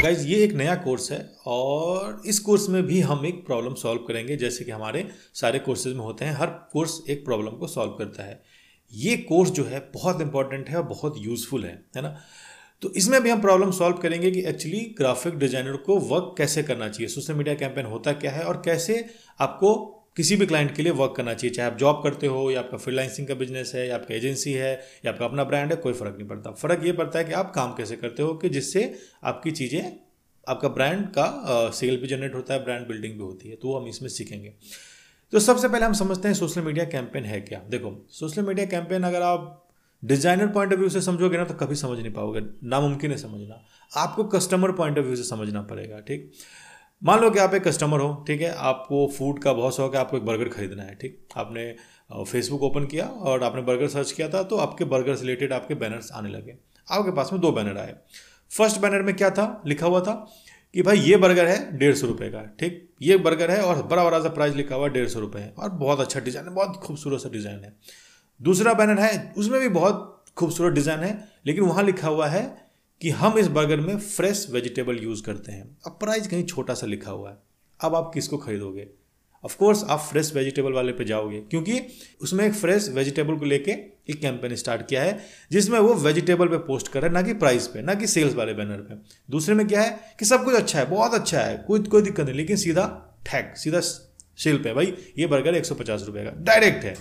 Guys ये एक नया कोर्स है और इस कोर्स में भी हम एक प्रॉब्लम सॉल्व करेंगे। जैसे कि हमारे सारे कोर्सेज में होते हैं, हर कोर्स एक प्रॉब्लम को सॉल्व करता है। ये कोर्स जो है बहुत इंपॉर्टेंट है और बहुत यूजफुल है ना। तो इसमें भी हम प्रॉब्लम सॉल्व करेंगे कि एक्चुअली ग्राफिक डिजाइनर को वर्क कैसे करना चाहिए, सोशल मीडिया कैंपेन होता क्या है और कैसे आपको किसी भी क्लाइंट के लिए वर्क करना चाहिए। चाहे आप जॉब करते हो या आपका फ्रीलांसिंग का बिजनेस है या आपका एजेंसी है या आपका अपना ब्रांड है, कोई फर्क नहीं पड़ता। फर्क ये पड़ता है कि आप काम कैसे करते हो कि जिससे आपकी चीज़ें, आपका ब्रांड का सेल भी जनरेट होता है, ब्रांड बिल्डिंग भी होती है। तो हम इसमें सीखेंगे। तो सबसे पहले हम समझते हैं सोशल मीडिया कैंपेन है क्या। देखो, सोशल मीडिया कैंपेन अगर आप डिजाइनर पॉइंट ऑफ व्यू से समझोगे ना तो कभी समझ नहीं पाओगे, नामुमकिन है समझना। आपको कस्टमर पॉइंट ऑफ व्यू से समझना पड़ेगा। ठीक, मान लो कि आप एक कस्टमर हो, ठीक है, आपको फूड का बहुत शौक है, आपको एक बर्गर खरीदना है। ठीक, आपने फेसबुक ओपन किया और आपने बर्गर सर्च किया था, तो आपके बर्गर से रिलेटेड आपके बैनर्स आने लगे। आपके पास में 2 बैनर आए। फर्स्ट बैनर में क्या था, लिखा हुआ था कि भाई ये बर्गर है 150 रुपये का। ठीक, ये बर्गर है और बड़ा बड़ा सा प्राइस लिखा हुआ है 150 रुपये है और बहुत अच्छा डिज़ाइन है, बहुत खूबसूरत सा डिज़ाइन है। दूसरा बैनर है, उसमें भी बहुत खूबसूरत डिज़ाइन है, लेकिन वहाँ लिखा हुआ है कि हम इस बर्गर में फ्रेश वेजिटेबल यूज़ करते हैं। अब प्राइस कहीं छोटा सा लिखा हुआ है। अब आप किसको खरीदोगे? ऑफ कोर्स आप फ्रेश वेजिटेबल वाले पे जाओगे, क्योंकि उसमें एक फ्रेश वेजिटेबल को लेके एक कैंपेन स्टार्ट किया है जिसमें वो वेजिटेबल पे पोस्ट कर रहे हैं, ना कि प्राइस पे, ना कि सेल्स वाले बैनर पे। दूसरे में क्या है कि सब कुछ अच्छा है, बहुत अच्छा है, कोई दिक्कत नहीं, लेकिन सीधा टैग, सीधा सेल पे, भाई ये बर्गर 150 रुपये का, डायरेक्ट है।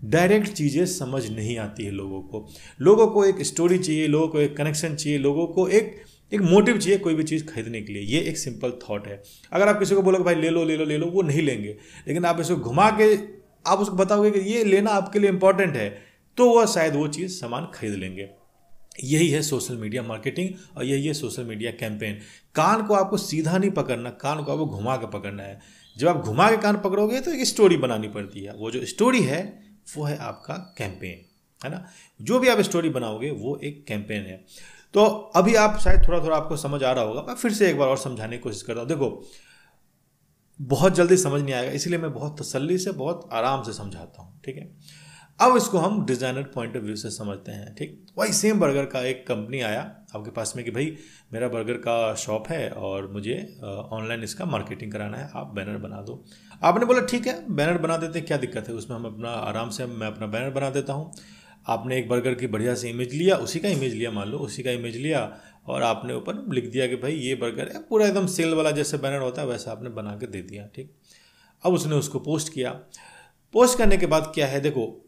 डायरेक्ट चीज़ें समझ नहीं आती है लोगों को एक स्टोरी चाहिए, लोगों को एक कनेक्शन चाहिए, लोगों को एक मोटिव चाहिए कोई भी चीज़ खरीदने के लिए। ये एक सिंपल थॉट है। अगर आप किसी को बोलोगे भाई ले लो, वो नहीं लेंगे। लेकिन आप इसको घुमा के आप उसको बताओगे कि ये लेना आपके लिए इंपॉर्टेंट है, तो वह शायद वो चीज़ सामान खरीद लेंगे। यही है सोशल मीडिया मार्केटिंग और यही है सोशल मीडिया कैंपेन। कान को आपको सीधा नहीं पकड़ना, कान को आपको घुमा के पकड़ना है। जब आप घुमा के कान पकड़ोगे तो एक स्टोरी बनानी पड़ती है। वो जो स्टोरी है वो है आपका कैंपेन, है ना। जो भी आप स्टोरी बनाओगे वो एक कैंपेन है। तो अभी आप शायद थोड़ा आपको समझ आ रहा होगा। मैं फिर से एक बार और समझाने की कोशिश करता हूँ। देखो, बहुत जल्दी समझ नहीं आएगा, इसलिए मैं बहुत तसल्ली से, बहुत आराम से समझाता हूँ। ठीक है, अब इसको हम डिज़ाइनर पॉइंट ऑफ व्यू से समझते हैं। ठीक, वही सेम बर्गर का एक कंपनी आया आपके पास में कि भाई मेरा बर्गर का शॉप है और मुझे ऑनलाइन इसका मार्केटिंग कराना है, आप बैनर बना दो। आपने बोला ठीक है, बैनर बना देते, क्या दिक्कत है उसमें, हम अपना आराम से मैं अपना बैनर बना देता हूँ। आपने एक बर्गर की बढ़िया सी इमेज लिया, उसी का इमेज लिया, मान लो उसी का इमेज लिया और आपने ऊपर लिख दिया कि भाई ये बर्गर है, पूरा एकदम सेल वाला जैसे बैनर होता है वैसा आपने बना के दे दिया। ठीक, अब उसने उसको पोस्ट किया। पोस्ट करने के बाद क्या है, देखो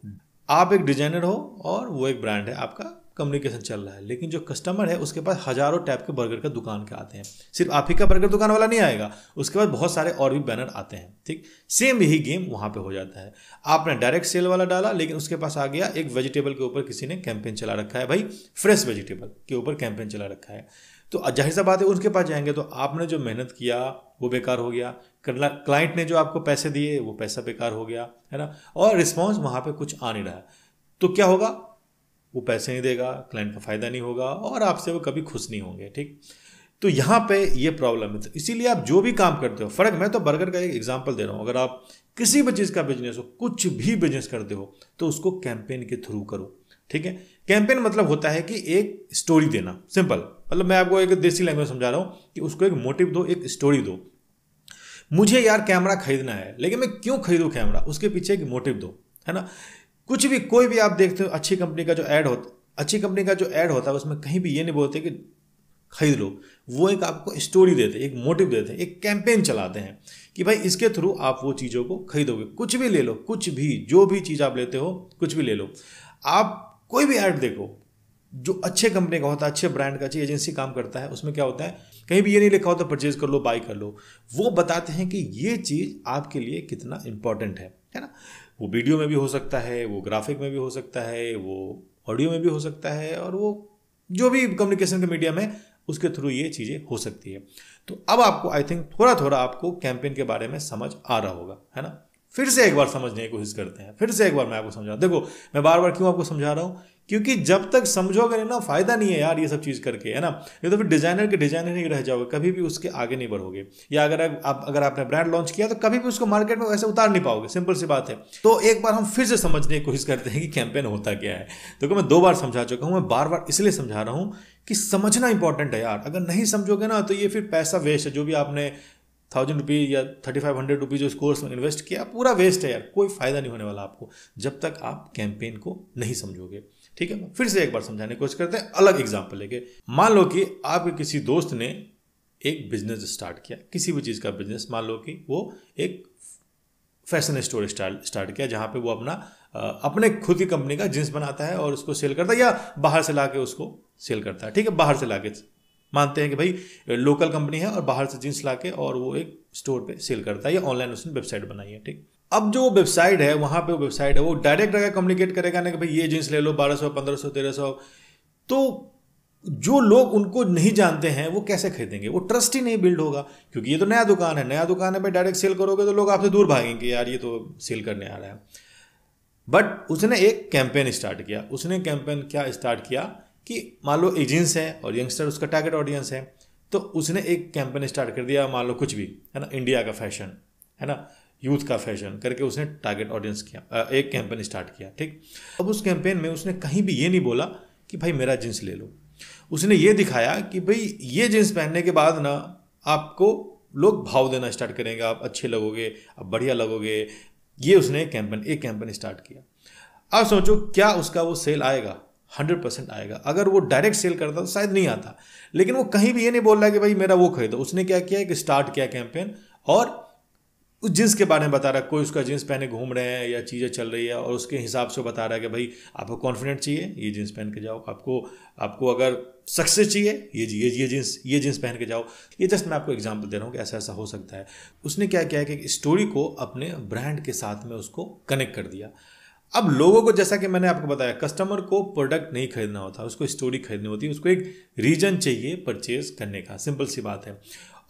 आप एक डिजाइनर हो और वो एक ब्रांड है, आपका कम्युनिकेशन चल रहा है, लेकिन जो कस्टमर है उसके पास हजारों टाइप के बर्गर का दुकान के आते हैं। सिर्फ आप ही का बर्गर दुकान वाला नहीं आएगा, उसके बाद बहुत सारे और भी बैनर आते हैं। ठीक, सेम यही गेम वहाँ पे हो जाता है। आपने डायरेक्ट सेल वाला डाला, लेकिन उसके पास आ गया एक वेजिटेबल के ऊपर किसी ने कैंपेन चला रखा है, भाई फ्रेश वेजिटेबल के ऊपर कैंपेन चला रखा है। तो जाहिर सा बात है उसके पास जाएंगे तो आपने जो मेहनत किया वो बेकार हो गया, क्लाइंट ने जो आपको पैसे दिए वो पैसा बेकार हो गया, है ना, और रिस्पॉन्स वहाँ पे कुछ आ नहीं रहा। तो क्या होगा, वो पैसे नहीं देगा, क्लाइंट का फायदा नहीं होगा और आपसे वो कभी खुश नहीं होंगे। ठीक, तो यहाँ पे ये प्रॉब्लम है। तो इसीलिए आप जो भी काम करते हो, फर्क, मैं तो बर्गर का एक एग्जांपल दे रहा हूँ, अगर आप किसी भी चीज़ का बिजनेस हो, कुछ भी बिजनेस करते हो, तो उसको कैंपेन के थ्रू करो। ठीक है, कैंपेन मतलब होता है कि एक स्टोरी देना, सिंपल। मतलब मैं आपको एक देसी लैंग्वेज समझा रहा हूँ कि उसको एक मोटिव दो, एक स्टोरी दो। मुझे यार कैमरा खरीदना है, लेकिन मैं क्यों खरीदूं कैमरा, उसके पीछे एक मोटिव दो, है ना। कुछ भी, कोई भी आप देखते हो अच्छी कंपनी का जो ऐड होता है उसमें कहीं भी ये नहीं बोलते कि खरीद लो। वो एक आपको स्टोरी देते हैं, एक मोटिव देते हैं, एक कैंपेन चलाते हैं कि भाई इसके थ्रू आप वो चीज़ों को खरीदोगे। कुछ भी ले लो, कुछ भी, जो भी चीज़ आप लेते हो कुछ भी ले लो। आप कोई भी ऐड देखो जो अच्छे कंपनी का होता है, अच्छे ब्रांड का, अच्छी एजेंसी काम करता है, उसमें क्या होता है, कहीं भी ये नहीं लिखा होता परचेज कर लो, बाई कर लो। वो बताते हैं कि ये चीज़ आपके लिए कितना इंपॉर्टेंट है ना। वो वीडियो में भी हो सकता है, वो ग्राफिक में भी हो सकता है, वो ऑडियो में भी हो सकता है, और वो जो भी कम्युनिकेशन के मीडिया में, उसके थ्रू ये चीज़ें हो सकती है। तो अब आपको आई थिंक थोड़ा आपको कैंपेन के बारे में समझ आ रहा होगा, है ना। फिर से एक बार समझने की कोशिश करते हैं, फिर से एक बार मैं आपको समझा। देखो मैं बार बार क्यों आपको समझा रहा हूँ, क्योंकि जब तक समझोगे नहीं ना, फायदा नहीं है यार ये सब चीज़ करके, है ना। ये तो फिर डिजाइनर के डिजाइनर ही रह जाओगे, कभी भी उसके आगे नहीं बढ़ोगे। या अगर आपने ब्रांड लॉन्च किया तो कभी भी उसको मार्केट में वैसे उतार नहीं पाओगे, सिंपल सी बात है। तो एक बार हम फिर से समझने की कोशिश करते हैं कि कैंपेन होता क्या है। तो मैं 2 बार समझा चुका हूँ, मैं बार बार इसलिए समझा रहा हूँ कि समझना इंपॉर्टेंट है यार। अगर नहीं समझोगे ना तो ये फिर पैसा वेस्ट है, जो भी आपने 1000 रुपीज़ या 3500 रुपीज़ जो इस कोर्स में इन्वेस्ट किया पूरा वेस्ट है यार, कोई फायदा नहीं होने वाला आपको जब तक आप कैंपेन को नहीं समझोगे। ठीक है, फिर से एक बार समझाने की कोशिश करते हैं अलग एग्जांपल लेके। मान लो कि आपके किसी दोस्त ने एक बिजनेस स्टार्ट किया, किसी भी चीज़ का बिजनेस। मान लो कि वो एक फैशन स्टोर स्टार्ट किया जहाँ पे वो अपने खुद की कंपनी का जींस बनाता है और उसको सेल करता है, या बाहर से लाके उसको सेल करता है। ठीक है, बाहर से लाके मानते हैं कि भाई लोकल कंपनी है और बाहर से जींस लाके और वो एक स्टोर पे सेल करता है, या ऑनलाइन उसने वेबसाइट बनाई है। ठीक, अब जो वेबसाइट है वहाँ पे वो वेबसाइट है वो डायरेक्ट अगर कम्युनिकेट करेगा ना कि भाई ये जींस ले लो 1200, 1500, 1300, तो जो लोग उनको नहीं जानते हैं वो कैसे खरीदेंगे, वो ट्रस्ट ही नहीं बिल्ड होगा। क्योंकि ये तो नया दुकान है भाई, डायरेक्ट सेल करोगे तो लोग आपसे दूर भागेंगे, यार ये तो सेल करने आ रहा है। बट उसने एक कैंपेन स्टार्ट किया। उसने कैंपेन क्या स्टार्ट किया कि मान लो एक जींस है और यंगस्टर उसका टारगेट ऑडियंस है, तो उसने एक कैंपेन स्टार्ट कर दिया। मान लो कुछ भी है ना, इंडिया का फैशन है ना, यूथ का फैशन करके उसने टारगेट ऑडियंस किया, एक कैंपेन स्टार्ट किया। ठीक, अब उस कैंपेन में उसने कहीं भी ये नहीं बोला कि भाई मेरा जींस ले लो। उसने ये दिखाया कि भाई ये जींस पहनने के बाद ना आपको लोग भाव देना स्टार्ट करेंगे, आप अच्छे लगोगे, आप बढ़िया लगोगे। ये उसने एक कैंपेन स्टार्ट किया। अब सोचो क्या उसका वो सेल आएगा? 100% आएगा। अगर वो डायरेक्ट सेल करता तो शायद नहीं आता, लेकिन वो कहीं भी ये नहीं बोल रहा कि भाई मेरा वो खरीदो। उसने क्या किया कि स्टार्ट किया कैंपेन और उस जींस के बारे में बता रहा है। कोई उसका जींस पहने घूम रहे हैं या चीज़ें चल रही है और उसके हिसाब से बता रहा है कि भाई आपको कॉन्फिडेंट चाहिए ये जींस पहन के जाओ, आपको अगर सक्सेस चाहिए ये जींस पहन के जाओ। ये जस्ट मैं आपको एग्जांपल दे रहा हूँ कि ऐसा ऐसा हो सकता है। उसने क्या किया कि स्टोरी को अपने ब्रांड के साथ में उसको कनेक्ट कर दिया। अब लोगों को, जैसा कि मैंने आपको बताया, कस्टमर को प्रोडक्ट नहीं खरीदना होता, उसको स्टोरी खरीदनी होती है, उसको एक रीजन चाहिए परचेज करने का, सिंपल सी बात है।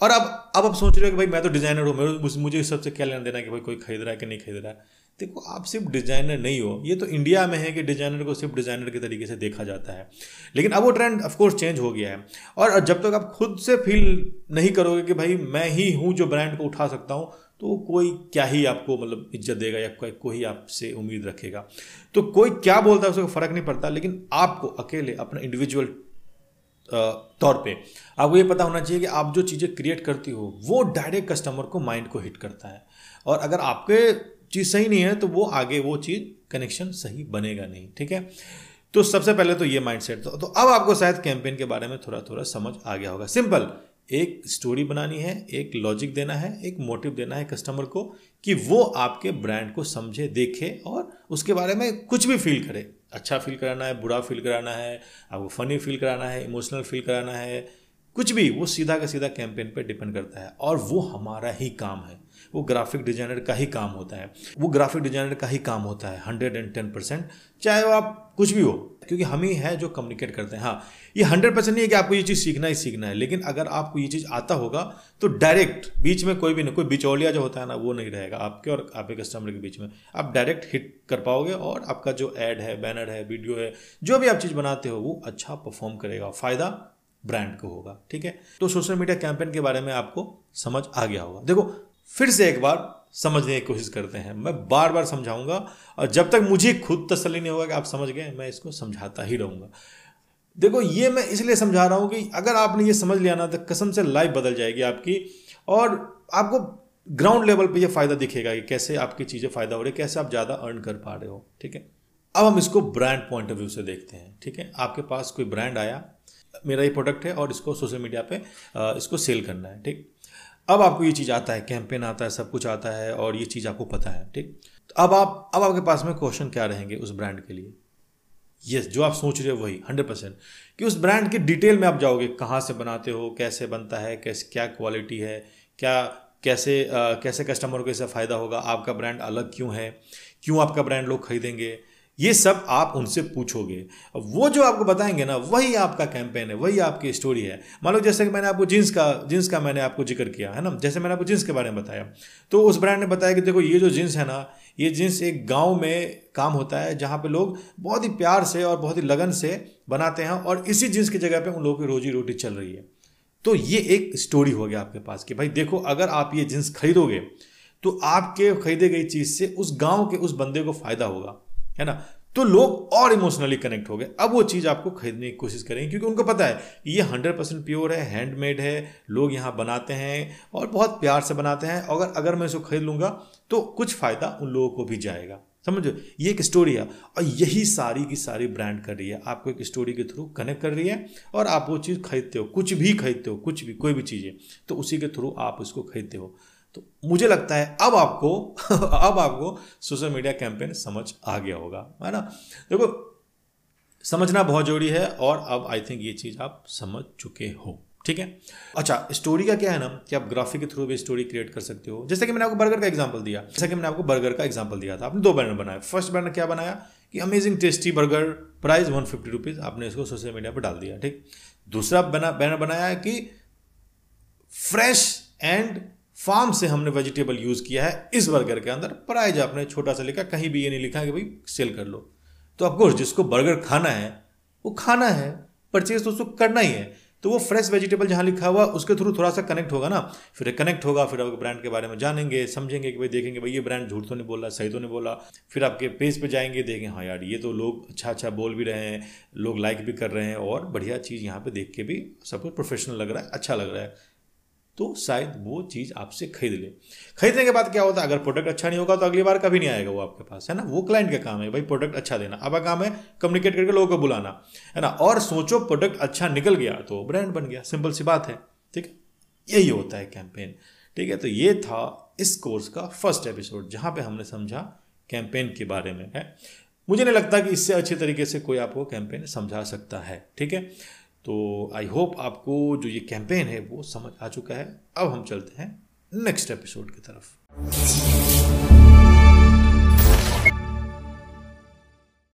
और अब आप सोच रहे हो कि भाई मैं तो डिजाइनर हूँ, मुझे इस सबसे क्या लेना देना कि भाई कोई खरीद रहा है कि नहीं खरीद रहा है। देखो आप सिर्फ डिजाइनर नहीं हो, ये तो इंडिया में है कि डिजाइनर को सिर्फ डिजाइनर के तरीके से देखा जाता है, लेकिन अब वो ट्रेंड ऑफकोर्स चेंज हो गया है। और जब तक आप खुद से फील नहीं करोगे कि भाई मैं ही हूँ जो ब्रांड को उठा सकता हूँ, तो कोई क्या ही आपको मतलब इज्जत देगा या कोई आपसे उम्मीद रखेगा। तो कोई क्या बोलता है उसको फर्क नहीं पड़ता, लेकिन आपको अकेले अपना इंडिविजुअल तौर पे आपको ये पता होना चाहिए कि आप जो चीज़ें क्रिएट करती हो वो डायरेक्ट कस्टमर को, माइंड को हिट करता है। और अगर आपके चीज़ सही नहीं है तो वो आगे वो चीज़ कनेक्शन सही बनेगा नहीं। ठीक है, तो सबसे पहले तो ये माइंडसेट। तो अब आपको शायद कैंपेन के बारे में थोड़ा थोड़ा समझ आ गया होगा। सिंपल, एक स्टोरी बनानी है, एक लॉजिक देना है, एक मोटिव देना है कस्टमर को कि वो आपके ब्रांड को समझे, देखे और उसके बारे में कुछ भी फील करे। अच्छा फील कराना है, बुरा फील कराना है, आपको फनी फील कराना है, इमोशनल फील कराना है, कुछ भी, वो सीधा का सीधा कैंपेन पे डिपेंड करता है। और वो हमारा ही काम है, वो ग्राफिक डिजाइनर का ही काम होता है, वो ग्राफिक डिजाइनर का ही काम होता है 110%, चाहे वो आप कुछ भी हो, क्योंकि हम ही है जो कम्युनिकेट करते हैं। हाँ, ये 100% नहीं है कि आपको ये चीज़ सीखना ही सीखना है, लेकिन अगर आपको ये चीज़ आता होगा तो डायरेक्ट बीच में कोई भी नहीं, कोई बिचौलिया जो होता है ना वो नहीं रहेगा आपके और आपके कस्टमर के बीच में। आप डायरेक्ट हिट कर पाओगे और आपका जो ऐड है, बैनर है, वीडियो है, जो भी आप चीज़ बनाते हो वो अच्छा परफॉर्म करेगा, फ़ायदा ब्रांड को होगा। ठीक है, तो सोशल मीडिया कैंपेन के बारे में आपको समझ आ गया होगा। देखो फिर से एक बार समझने की कोशिश करते हैं, मैं बार बार समझाऊंगा और जब तक मुझे खुद तसल्ली नहीं होगा कि आप समझ गए, मैं इसको समझाता ही रहूंगा। देखो ये मैं इसलिए समझा रहा हूं कि अगर आपने ये समझ लिया ना तो कसम से लाइफ बदल जाएगी आपकी, और आपको ग्राउंड लेवल पे ये फायदा दिखेगा कि कैसे आपकी चीज़ें फायदा हो रही है, कैसे आप ज़्यादा अर्न कर पा रहे हो। ठीक है, अब हम इसको ब्रांड पॉइंट ऑफ व्यू से देखते हैं। ठीक है, आपके पास कोई ब्रांड आया, मेरा ये प्रोडक्ट है और इसको सोशल मीडिया पे इसको सेल करना है। ठीक, अब आपको ये चीज़ आता है, कैंपेन आता है, सब कुछ आता है और ये चीज़ आपको पता है। ठीक, तो अब आपके पास में क्वेश्चन क्या रहेंगे उस ब्रांड के लिए? यस, जो आप सोच रहे हो वही 100%, कि उस ब्रांड की डिटेल में आप जाओगे, कहाँ से बनाते हो, कैसे बनता है, कैसे, क्या क्वालिटी है, कैसे कस्टमर को इससे फ़ायदा होगा, आपका ब्रांड अलग क्यों है, क्यों आपका ब्रांड लोग खरीदेंगे, ये सब आप उनसे पूछोगे, वो जो आपको बताएंगे ना वही आपका कैंपेन है, वही आपकी स्टोरी है। मान लो जैसे कि मैंने आपको जीन्स का मैंने आपको जिक्र किया है ना, जैसे मैंने आपको जीन्स के बारे में बताया, तो उस ब्रांड ने बताया कि देखो ये जो जीन्स है ना, ये जीन्स एक गांव में काम होता है जहाँ पे लोग बहुत ही प्यार से और बहुत ही लगन से बनाते हैं, और इसी जीन्स की जगह पे उन लोगों की रोजी रोटी चल रही है। तो ये एक स्टोरी हो गया आपके पास कि भाई देखो, अगर आप ये जीन्स खरीदोगे तो आपके खरीदे गई चीज से उस गांव के उस बंदे को फायदा होगा, है ना। तो लोग और इमोशनली कनेक्ट हो गए, अब वो चीज़ आपको खरीदने की कोशिश करेंगे, क्योंकि उनको पता है कि ये 100% प्योर है, हैंडमेड है, लोग यहाँ बनाते हैं और बहुत प्यार से बनाते हैं। अगर मैं इसको खरीद लूँगा तो कुछ फ़ायदा उन लोगों को भी जाएगा। समझो, ये एक स्टोरी है, और यही सारी की सारी ब्रांड कर रही है, आपको एक स्टोरी के थ्रू कनेक्ट कर रही है, और आप वो चीज़ खरीदते हो, कुछ भी खरीदते हो, कुछ भी, कोई भी चीज़ है तो उसी के थ्रू आप उसको खरीदते हो। तो मुझे लगता है अब आपको सोशल मीडिया कैंपेन समझ आ गया होगा, है ना। देखो, समझना बहुत जरूरी है, और अब आई थिंक ये चीज़ आप समझ चुके हो, ठीक है। अच्छा, स्टोरी का क्या है ना कि आप ग्राफिक के थ्रू भी स्टोरी क्रिएट कर सकते हो। जैसे कि मैंने आपको बर्गर का एग्जांपल दिया, आपने 2 बैनर बनाया। फर्स्ट बैनर क्या बनाया कि amazing tasty burger, price 150 rupees, आपने इसको सोशल मीडिया पर डाल दिया, ठीक। दूसरा बैनर बनाया कि फ्रेश एंड फार्म से हमने वेजिटेबल यूज़ किया है इस बर्गर के अंदर, प्राइज आपने छोटा सा लिखा, कहीं भी ये नहीं लिखा कि भाई सेल कर लो। तो ऑफकोर्स जिसको बर्गर खाना है वो खाना है, परचेज तो उसको करना ही है, तो वो फ्रेश वेजिटेबल जहाँ लिखा हुआ उसके थ्रू थोड़ा सा कनेक्ट होगा ना, फिर कनेक्ट होगा, फिर आपके ब्रांड के बारे में जानेंगे, समझेंगे कि भाई, देखेंगे भाई ये ब्रांड झूठ तो नहीं बोल रहा, सही तो नहीं बोला, फिर आपके पेज पे जाएंगे, देखें हाँ यार ये तो लोग अच्छा बोल भी रहे हैं, लोग लाइक भी कर रहे हैं, और बढ़िया चीज़ यहाँ पे देख के भी सब कुछ प्रोफेशनल लग रहा है, अच्छा लग रहा है, तो शायद वो चीज़ आपसे खरीद ले। खरीदने के बाद क्या होता है, अगर प्रोडक्ट अच्छा नहीं होगा तो अगली बार कभी नहीं आएगा वो आपके पास, है ना। वो क्लाइंट का काम है भाई प्रोडक्ट अच्छा देना, अब काम है कम्युनिकेट करके लोगों को बुलाना, है ना। और सोचो प्रोडक्ट अच्छा निकल गया तो ब्रांड बन गया, सिंपल सी बात है, ठीक है। यही होता है कैंपेन, ठीक है। तो ये था इस कोर्स का फर्स्ट एपिसोड, जहाँ पे हमने समझा कैंपेन के बारे में है। मुझे नहीं लगता कि इससे अच्छे तरीके से कोई आपको कैंपेन समझा सकता है, ठीक है। तो आई होप आपको जो ये कैंपेन है वो समझ आ चुका है। अब हम चलते हैं नेक्स्ट एपिसोड की तरफ।